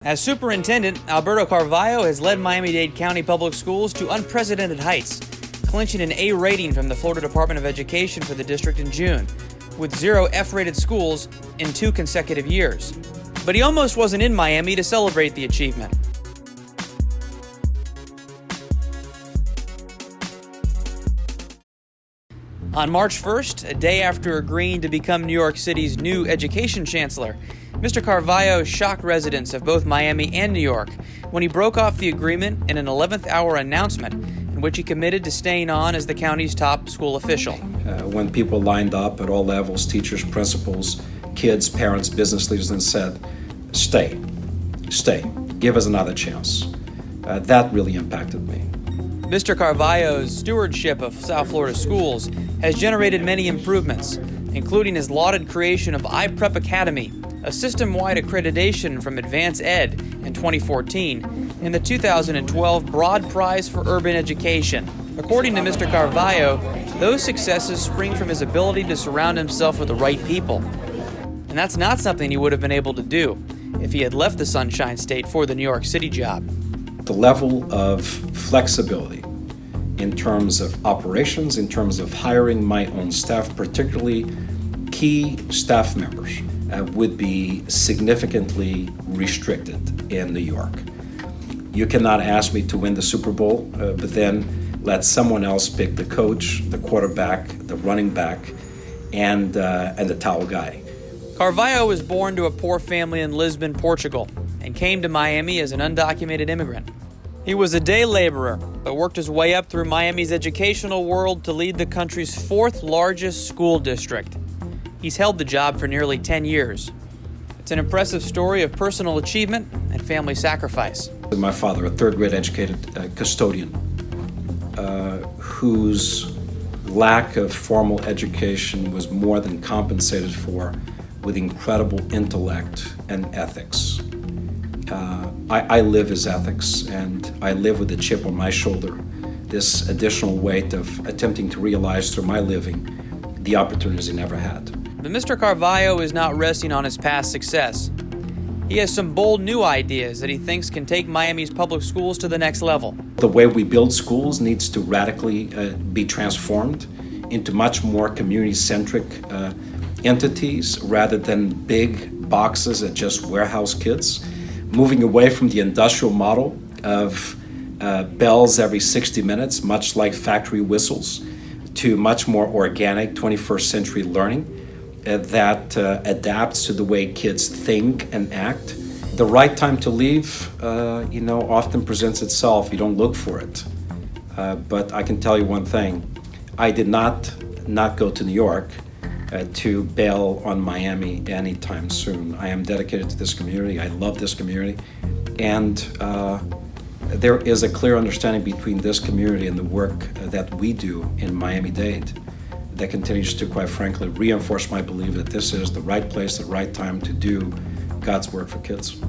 As superintendent, Alberto Carvalho has led Miami-Dade County Public Schools to unprecedented heights, clinching an A rating from the Florida Department of Education for the district in June, with 0 F-rated schools in 2 consecutive years. But he almost wasn't in Miami to celebrate the achievement. On March 1st, a day after agreeing to become New York City's new education chancellor, Mr. Carvalho shocked residents of both Miami and New York when he broke off the agreement in an 11th-hour announcement in which he committed to staying on as the county's top school official. When people lined up at all levels, teachers, principals, kids, parents, business leaders, and said, stay, give us another chance. That really impacted me. Mr. Carvalho's stewardship of South Florida schools has generated many improvements, including his lauded creation of iPrep Academy, a system-wide accreditation from Advance Ed in 2014, and the 2012 Broad Prize for Urban Education. According to Mr. Carvalho, those successes spring from his ability to surround himself with the right people. And that's not something he would have been able to do if he had left the Sunshine State for the New York City job. The level of flexibility in terms of operations, in terms of hiring my own staff, particularly key staff members, would be significantly restricted in New York. You cannot ask me to win the Super Bowl, but then let someone else pick the coach, the quarterback, the running back, and the towel guy. Carvalho was born to a poor family in Lisbon, Portugal, and came to Miami as an undocumented immigrant. He was a day laborer, but worked his way up through Miami's educational world to lead the country's 4th largest school district. He's held the job for nearly 10 years. It's an impressive story of personal achievement and family sacrifice. My father, a 3rd grade educated custodian, whose lack of formal education was more than compensated for with incredible intellect and ethics. I live his ethics, and I live with a chip on my shoulder, this additional weight of attempting to realize through my living the opportunities he never had. But Mr. Carvalho is not resting on his past success. He has some bold new ideas that he thinks can take Miami's public schools to the next level. The way we build schools needs to radically be transformed into much more community-centric entities rather than big boxes that just warehouse kids. Moving away from the industrial model of bells every 60 minutes, much like factory whistles, to much more organic 21st century learning that adapts to the way kids think and act. The right time to leave, often presents itself. You don't look for it. But I can tell you one thing. I did not go to New York to bail on Miami anytime soon. I am dedicated to this community. I love this community. And there is a clear understanding between this community and the work that we do in Miami-Dade that continues to, quite frankly, reinforce my belief that this is the right place, the right time to do God's work for kids.